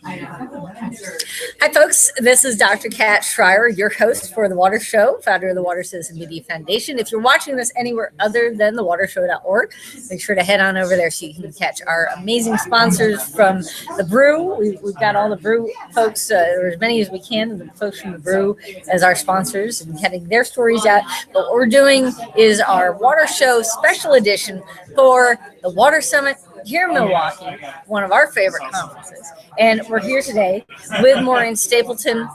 Hi, folks. This is Dr. Kat Schreier, your host for The Water Show, founder of the Water Citizen Media Foundation. If you're watching this anywhere other than thewatershow.org, make sure to head on over there so you can catch our amazing sponsors from the Brew. We've got all the Brew folks, or as many as we can, the folks from the Brew as our sponsors and getting their stories out. But what we're doing is our Water Show special edition for the Water Summit here in Milwaukee, one of our favorite conferences. And we're here today with Maureen Stapleton,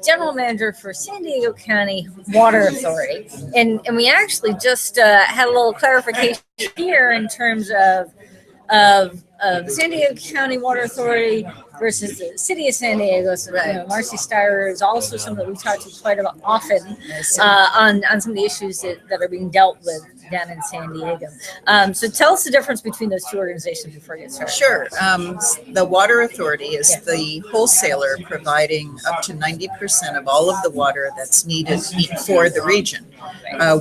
General Manager for San Diego County Water Authority. And we actually just had a little clarification here in terms of San Diego County Water Authority versus the City of San Diego. So Marcy Steyer is also someone that we talk to quite often on some of the issues that are being dealt with down in San Diego. So tell us the difference between those two organizations before we get started. Sure. The Water Authority is the wholesaler providing up to 90% of all of the water that's needed for the region.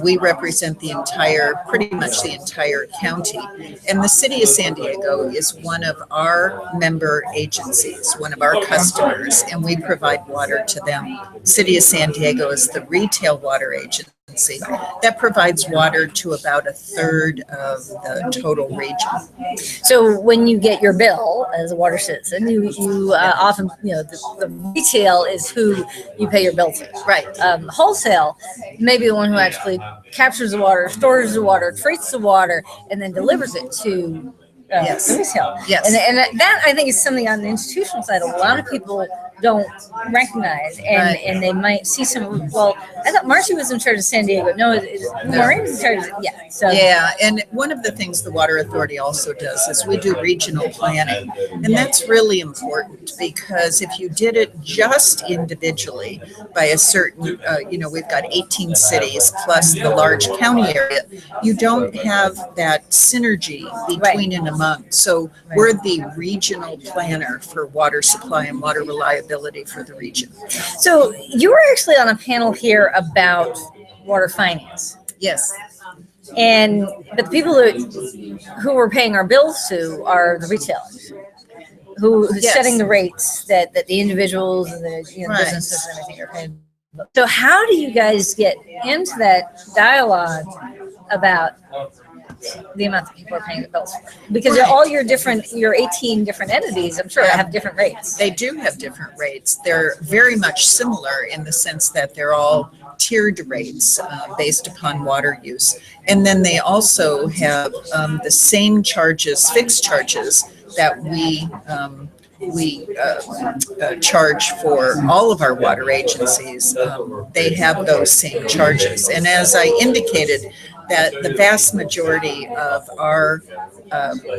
We represent pretty much the entire county. And the City of San Diego is one of our member agencies, one of our customers, and we provide water to them. City of San Diego is the retail water agency that provides water to about a third of the total region. So when you get your bill as a water citizen, you often, the retail is who you pay your bill to. Right. Wholesale may be the one who actually captures the water, stores the water, treats the water, and then delivers it to the retail. Yes. And that, I think, is something on the institutional side a lot of people don't recognize, and they might see some. Well, I thought Marcy was in charge of San Diego. No, Maureen was in charge of and one of the things the Water Authority also does is we do regional planning, and that's really important because if you did it just individually by a certain, we've got 18 cities plus the large county area, you don't have that synergy between and among. So we're the regional planner for water supply and water reliability for the region. So you were actually on a panel here about water finance. Yes. But the people who we're paying our bills to are the retailers, who's setting the rates that the individuals and the businesses and everything are paying. So how do you guys get into that dialogue about the amount that people are paying the bills for? Because all your 18 different entities, I'm sure, have different rates. They do have different rates. They're very much similar in the sense that they're all tiered rates based upon water use. And then they also have the same charges, fixed charges, that we charge for all of our water agencies. They have those same charges. And as I indicated, that the vast majority of our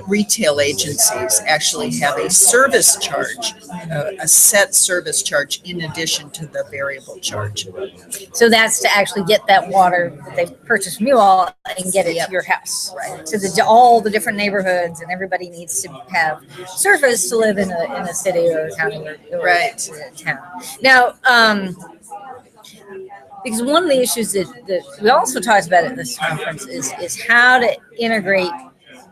retail agencies actually have a service charge, a set service charge in addition to the variable charge. So that's to actually get that water that they purchased from you all and get it to your house. Right. So all the different neighborhoods, and everybody needs to have service to live in a city or a county or a town. Now, because one of the issues that we also talked about at this conference is how to integrate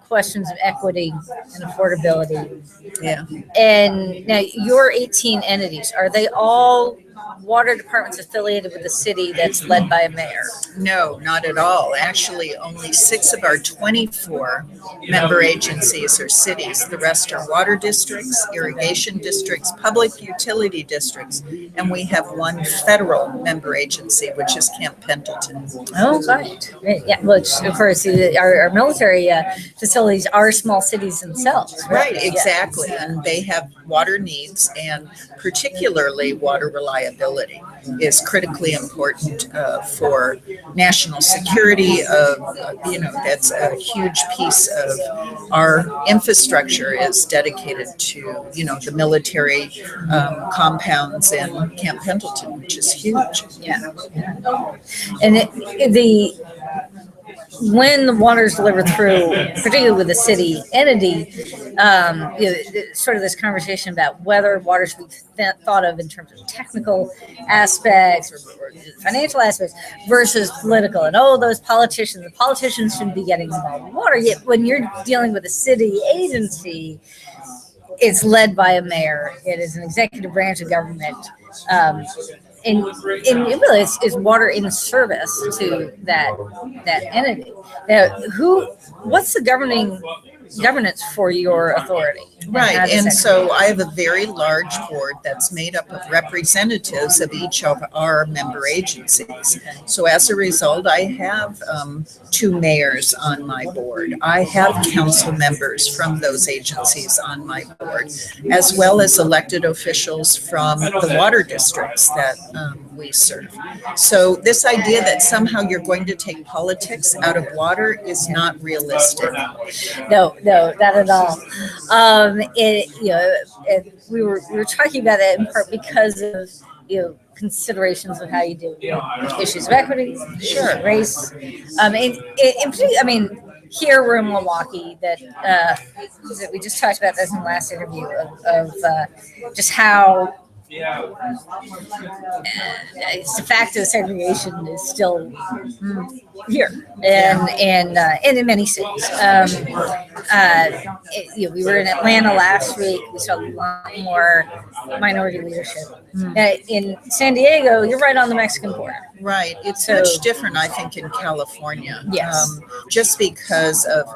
questions of equity and affordability. Yeah. And now your 18 entities, are they all water departments affiliated with the city that's led by a mayor? No, not at all. Actually, only 6 of our 24 member agencies are cities. The rest are water districts, irrigation districts, public utility districts, and we have 1 federal member agency, which is Camp Pendleton. Oh, right. Yeah, which, of course, our military facilities are small cities themselves. Right, exactly. Yeah. And they have water needs, and particularly water reliability is critically important for national security. That's a huge piece of our infrastructure is dedicated to, the military compounds in Camp Pendleton, which is huge. Yeah. And when the water is delivered through, particularly with a city entity, sort of this conversation about whether water should be thought of in terms of technical aspects or financial aspects versus political. And the politicians shouldn't be getting involved in water. Yet when you're dealing with a city agency, it's led by a mayor. It is an executive branch of government. And it really is water in service to that entity. Now, what's the governance for your authority? Right, and so I have a very large board that's made up of representatives of each of our member agencies. So as a result, I have 2 mayors on my board. I have council members from those agencies on my board, as well as elected officials from the water districts that we serve. So this idea that somehow you're going to take politics out of water is not realistic. No, not at all. We were talking about that in part because of considerations of how you deal with issues of equity, Sure, race. I mean, here we're in Milwaukee. That we just talked about this in the last interview of just how. It's de facto segregation is still here, and in many cities. We were in Atlanta last week. We saw a lot more minority leadership. In San Diego, you're right on the Mexican border. Right. It's much different, I think, in California. Yes. Just because of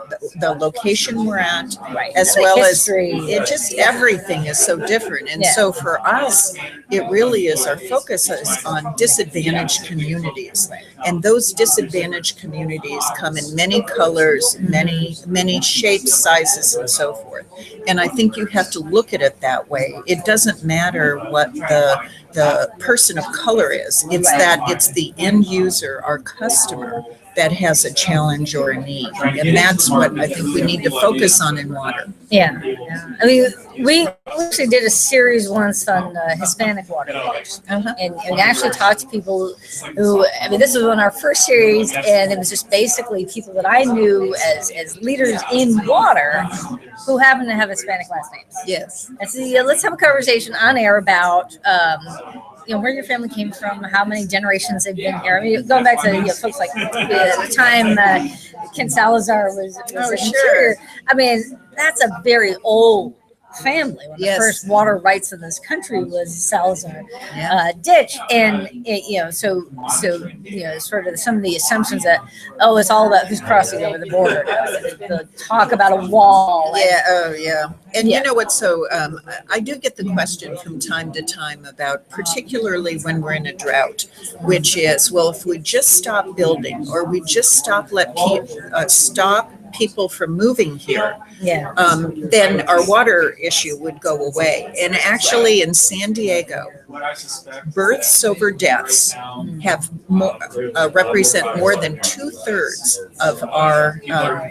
the location we're at, right. as And well history. as everything is so different. And so for us, it really is, our focus is on disadvantaged communities. And those disadvantaged communities come in many colors, many shapes, sizes, and so forth. And I think you have to look at it that way. It doesn't matter what the person of color is. It's that it's the end user, our customer, that has a challenge or a need. And that's what I think we need to focus on in water. Yeah. I mean, we actually did a series once on Hispanic water leaders. And actually talked to people who, I mean, this was on our first series, and it was just basically people that I knew as leaders in water who happen to have Hispanic last names. Yes. And so let's have a conversation on air about where your family came from, how many generations they've been here. I mean, going back to folks like the time Ken Salazar was sure. I mean, that's a very old family. One of the first water rights in this country was Salazar ditch, and so sort of some of the assumptions that it's all about who's crossing over the border. The talk about a wall. And you know what? So I do get the question from time to time about, particularly when we're in a drought, which is, well, if we just stop building, or we just stop people from moving here, then our water issue would go away. And actually, in San Diego, births over deaths have represent more than 2/3 of our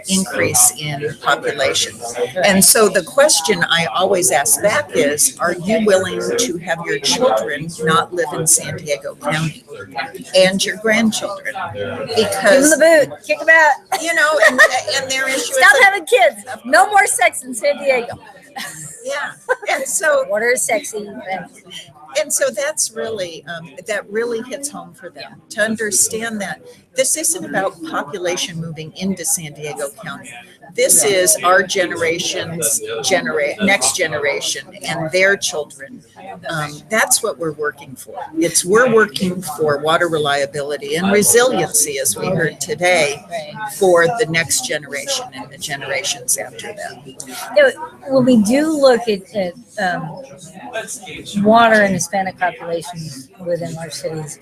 increase in population. And so the question I always ask back is, are you willing to have your children not live in San Diego County and your grandchildren? Because give them the boot, kick them out. And their issue stop having kids. No more sex in San Diego. And so water is sexy. And so that's really, that really hits home for them, to understand that this isn't about population moving into San Diego County. This is our generation's next generation and their children. That's what we're working for. We're working for water reliability and resiliency, as we heard today, for the next generation and the generations after that. When we do look at water in Hispanic populations within large cities,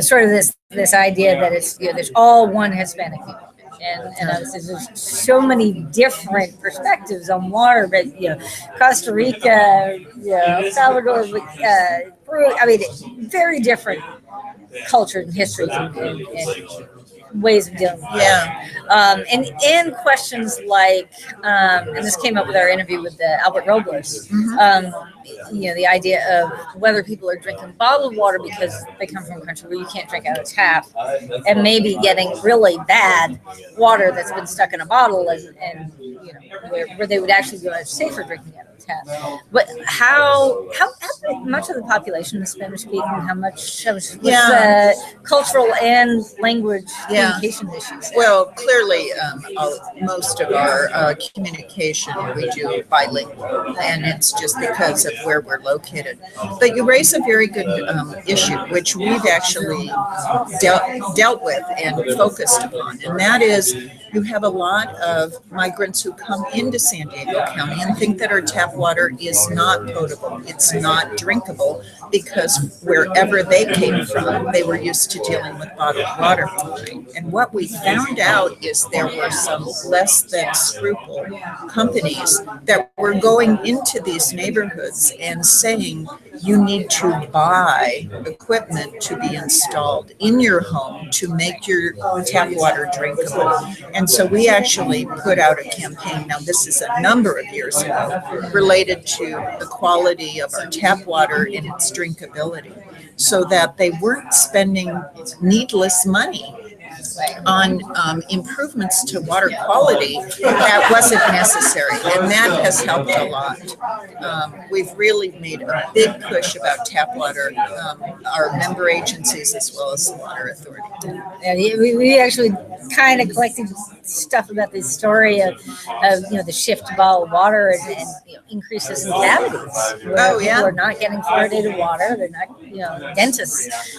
sort of this idea that it's there's all one Hispanic people. And there's so many different perspectives on water, but Costa Rica, El Salvador, Peru, I mean, very different cultures and histories and ways of dealing with it. And questions like, and this came up with our interview with Albert Robles, the idea of whether people are drinking bottled water because they come from a country where you can't drink out of tap, and maybe getting really bad water that's been stuck in a bottle, and where they would actually be safer drinking out of tap. But how much of the population is Spanish speaking? How much with the cultural and language communication issues? Well, clearly, most of our communication we do bilingual, and it's just because of where we're located. But you raise a very good issue, which we've actually dealt with and focused upon, and that is you have a lot of migrants who come into San Diego County and think that our tap water is not potable, it's not drinkable, because wherever they came from, they were used to dealing with bottled water. And what we found out is there were some less than scruple companies that were going into these neighborhoods and saying you need to buy equipment to be installed in your home to make your tap water drinkable. And so we actually put out a campaign, now this is a number of years ago, related to the quality of our tap water and its drinkability, so that they weren't spending needless money on improvements to water quality that wasn't necessary, and that has helped a lot. We've really made a big push about tap water, our member agencies as well as the Water Authority. Yeah, we actually kind of collected stuff about the story of the shift to bottled water and increases in cavities. People are not getting fluoridated water. They're not,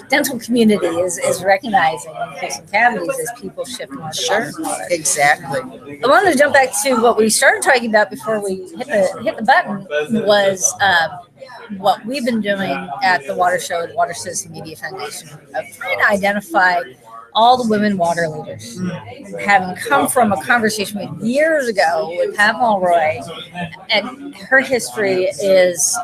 dental community is recognizing increasing cavities as people shift more to bottled water. Exactly. I wanted to jump back to what we started talking about before we hit the button was what we've been doing at the Water Show, the Water Citizen Media Foundation, of trying to identify all the women water leaders. Having come from a conversation we had years ago with Pat Mulroy, and her history is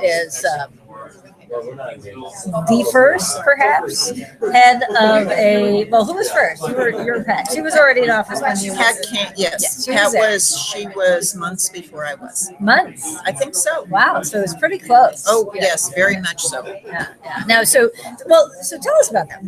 the first, perhaps, head of a, well, who was first? You were Pat. She was already in office when you Pat came, yes. Pat she was months before I was. Months? I think so. Wow, so it was pretty close. Oh, yes, very much so. Yeah. Now, so tell us about that.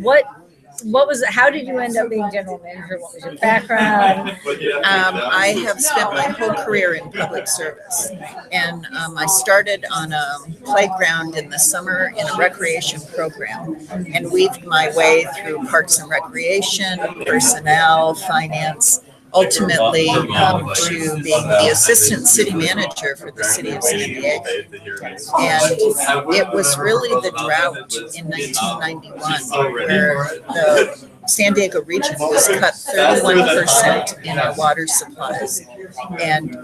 What was it? How did you end up being general manager? What was your background? I have spent my whole career in public service, and I started on a playground in the summer in a recreation program, and weaved my way through parks and recreation, personnel, finance, ultimately to being the assistant city manager for the city of San Diego. And it was really the drought in 1991 where the San Diego region was cut 31% in our water supplies. And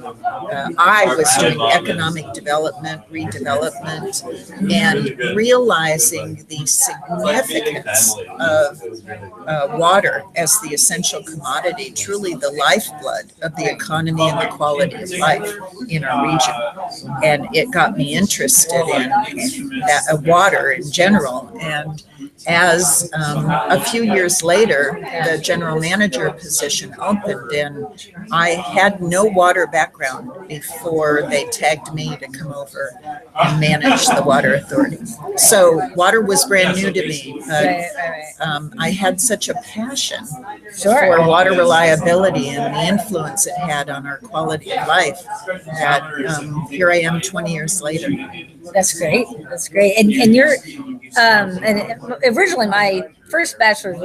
I was doing economic development, redevelopment, and realizing the significance of water as the essential commodity, truly the lifeblood of the economy and the quality of life in our region. And it got me interested in water in general. And as a few years later, the general manager position opened, and I had no water background before they tagged me to come over and manage the Water Authority. So water was brand new to me, but I had such a passion for water reliability and the influence it had on our quality of life that here I am 20 years later. That's great. That's great. And you're and originally my first bachelor's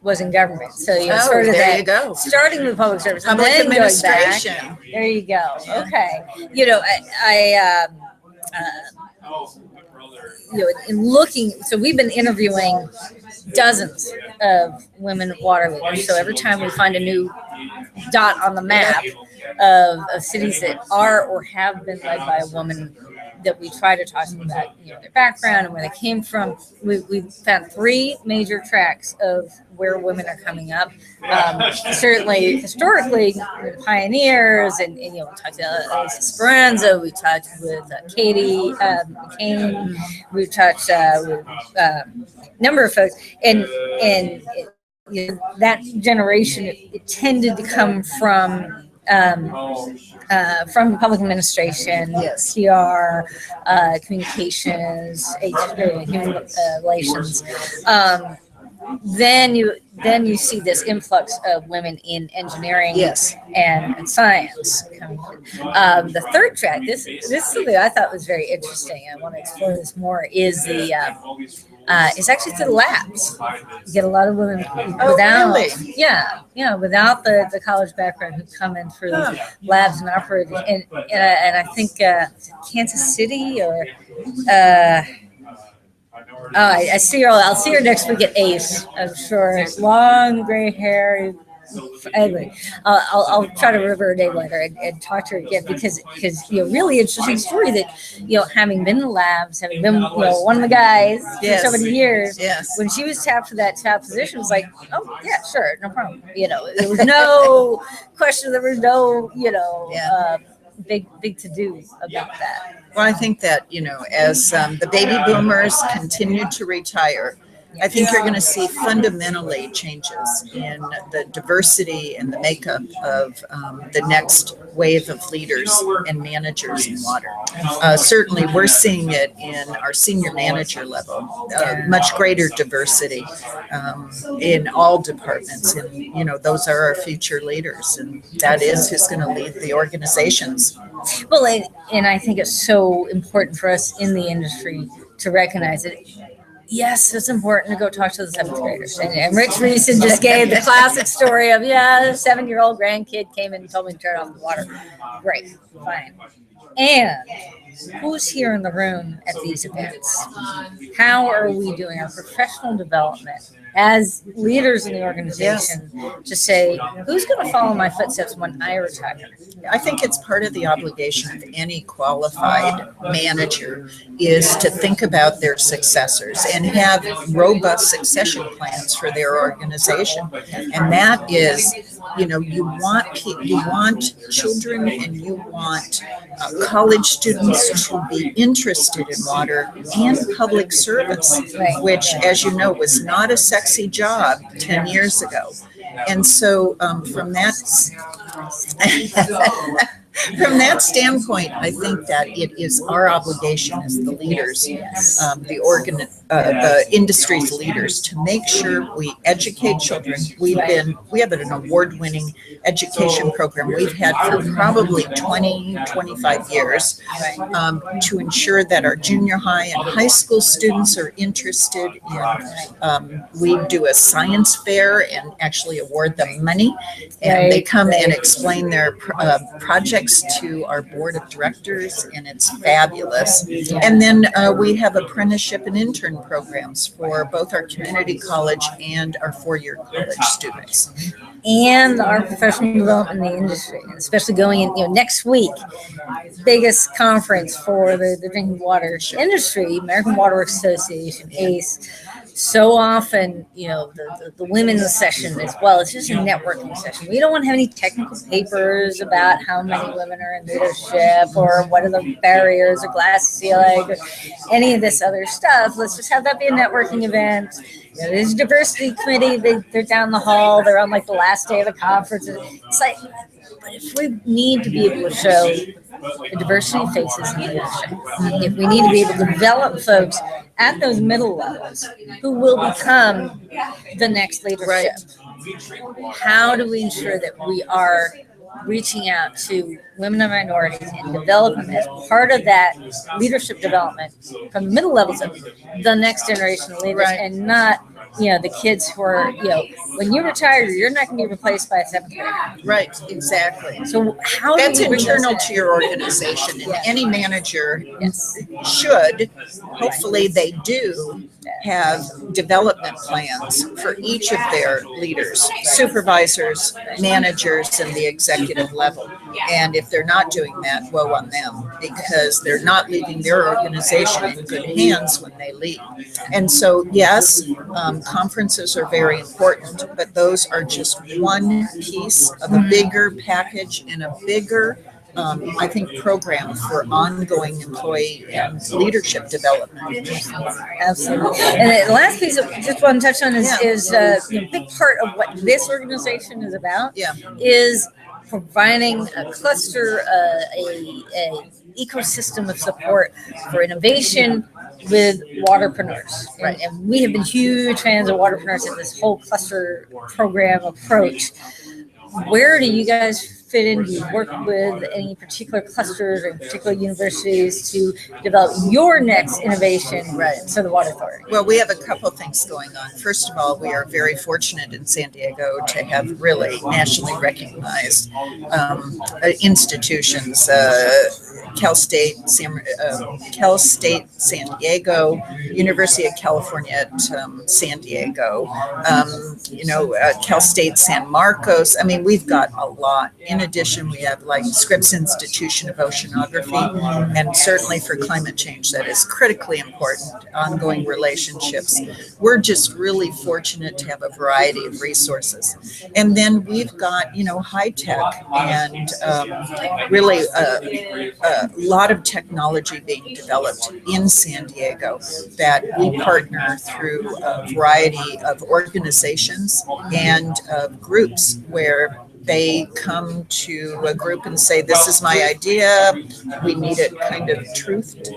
was in government. So sort of there you go. Starting with public service, Public and then administration. Going back. There you go. Yeah. Okay. In looking, so we've been interviewing dozens of women water leaders. So every time we find a new dot on the map of cities that are or have been led by a woman, that we try to talk about their background and where they came from. We've found three major tracks of where women are coming up. Certainly, historically, the pioneers, and we talked to Elisa Speranza, we talked with Katie McCain, we talked with a number of folks, and that generation it tended to come from public administration, PR, communications, human relations. then you see this influx of women in engineering Yes. and science. The third track, this is something I thought was very interesting. I want to explore this more. Is it's actually through the labs. You get a lot of women without, really? without the college background who come in through labs and operate. And I think Kansas City or. I see her. I'll see her next week at ACE. I'm sure. Long gray hair. Anyway, I'll try to remember her name later and talk to her again because really interesting story that having been in the labs, having been one of the guys for so many years. Yes. When she was tapped for that top position, it was like, oh yeah, sure, no problem. There was no question. There was no big to do about that. Well, I think that, as the baby boomers continue to retire, I think you're going to see fundamentally changes in the diversity and the makeup of the next wave of leaders and managers in water. Certainly, we're seeing it in our senior manager level, much greater diversity in all departments. And, those are our future leaders, and that is who's going to lead the organizations. Well, and I think it's so important for us in the industry to recognize it. Yes, it's important to go talk to the seventh graders. And Rich Reeson just gave the classic story of, 7-year-old grandkid came in and told me to turn off the water. Great, fine. And who's here in the room at these events? How are we doing our professional development as leaders in the organization to say, who's going to follow my footsteps when I retire? I think it's part of the obligation of any qualified manager is to think about their successors and have robust succession plans for their organization. And that is, you want children and you want college students to be interested in water and public service, which, as you know, was not a sexy job 10 years ago. And so from that standpoint, I think that it is our obligation as the leaders, the industry's leaders, to make sure we educate children. We have an award-winning education program we've had for probably 25 years to ensure that our junior high and high school students are interested in. We do a science fair and actually award them money, and they come and explain their projects to our board of directors, and it's fabulous. And then we have apprenticeship and intern programs for both our community college and our four-year college students. And our professional development in the industry, especially going in next week, biggest conference for the drinking water industry, American Water Works Association, ACE. So often, the women's session as well, it's just a networking session. We don't want to have any technical papers about how many women are in leadership or what are the barriers or glass ceiling or any of this other stuff. Let's just have that be a networking event. There's a diversity committee. They're down the hall. They're on the last day of the conference. It's like, but if we need to be able to show the diversity of faces in leadership, if we need to be able to develop folks at those middle levels who will become the next leadership, how do we ensure that we are reaching out to women and minorities and develop them as part of that leadership development from the middle levels of the next generation of leaders, and not the kids who are when you retire, you're not going to be replaced by a seventh grader. Right, exactly. So how that's do we internal to your organization, and any manager should, hopefully they do, have development plans for each of their leaders, supervisors, managers, and the executive level. And if they're not doing that, woe on them, because they're not leaving their organization in good hands when they leave. And so, yes, conferences are very important, but those are just one piece of a bigger package and a bigger I think, program for ongoing employee and leadership development. Absolutely. And the last piece I just want to touch on is a big part of what this organization is about is providing a cluster, a ecosystem of support for innovation with waterpreneurs. Right. And we have been huge fans of waterpreneurs in this whole cluster program approach. Where do you guys fit in? Do you work with any particular clusters or particular universities to develop your next innovation for the Water Authority? Well, we have a couple things going on. First of all, we are very fortunate in San Diego to have really nationally recognized institutions. Cal State San Diego, University of California at San Diego, Cal State San Marcos. I mean, we've got a lot. In addition, we have like Scripps Institution of Oceanography, and certainly for climate change, that is critically important, ongoing relationships. We're just really fortunate to have a variety of resources. And then we've got, high tech and really a lot of technology being developed in San Diego that we partner through a variety of organizations and groups where they come to a group and say, this is my idea, we need it kind of truthed,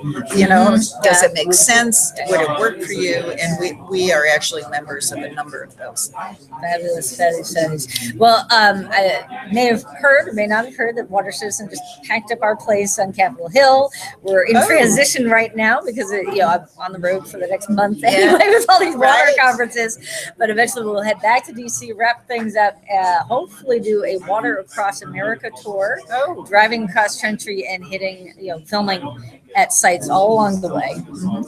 does it make sense, would it work for you? And we are actually members of a number of those. Fabulous. Well, I may have heard or may not have heard that Water Citizen just packed up our place on Capitol Hill. We're in transition right now because I'm on the road for the next month anyway with all these water conferences, but eventually we'll head back to DC, wrap things up, hopefully do a Water Across America tour, driving cross country and hitting, filming at sites all along the way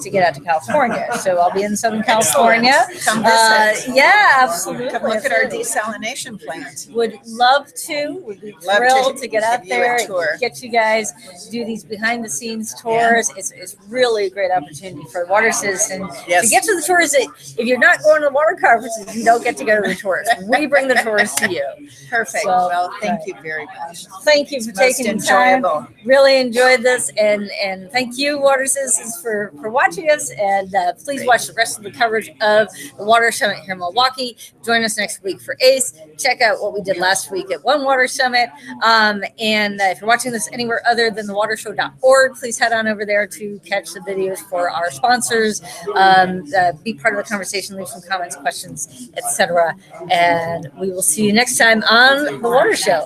to get out to California. So I'll be in Southern California. Come visit. Yeah, absolutely. Come look at our desalination plants. Would love to. Would be thrilled to get out there and get you guys do these behind the scenes tours. Yeah. It's really a great opportunity for Water Citizen to get to the tours that if you're not going to the water conferences, you don't get to go to the tours. We bring the tours to you. Perfect. So, well, thank you very much. Thank you for taking the time. Really enjoyed this, and thank you, Water Citizens, for watching us. And please watch the rest of the coverage of the Water Summit here in Milwaukee. Join us next week for ACE. Check out what we did last week at One Water Summit. And if you're watching this anywhere other than thewatershow.org, please head on over there to catch the videos for our sponsors. Be part of the conversation, leave some comments, questions, etc. And we will see you next time on The Water Show.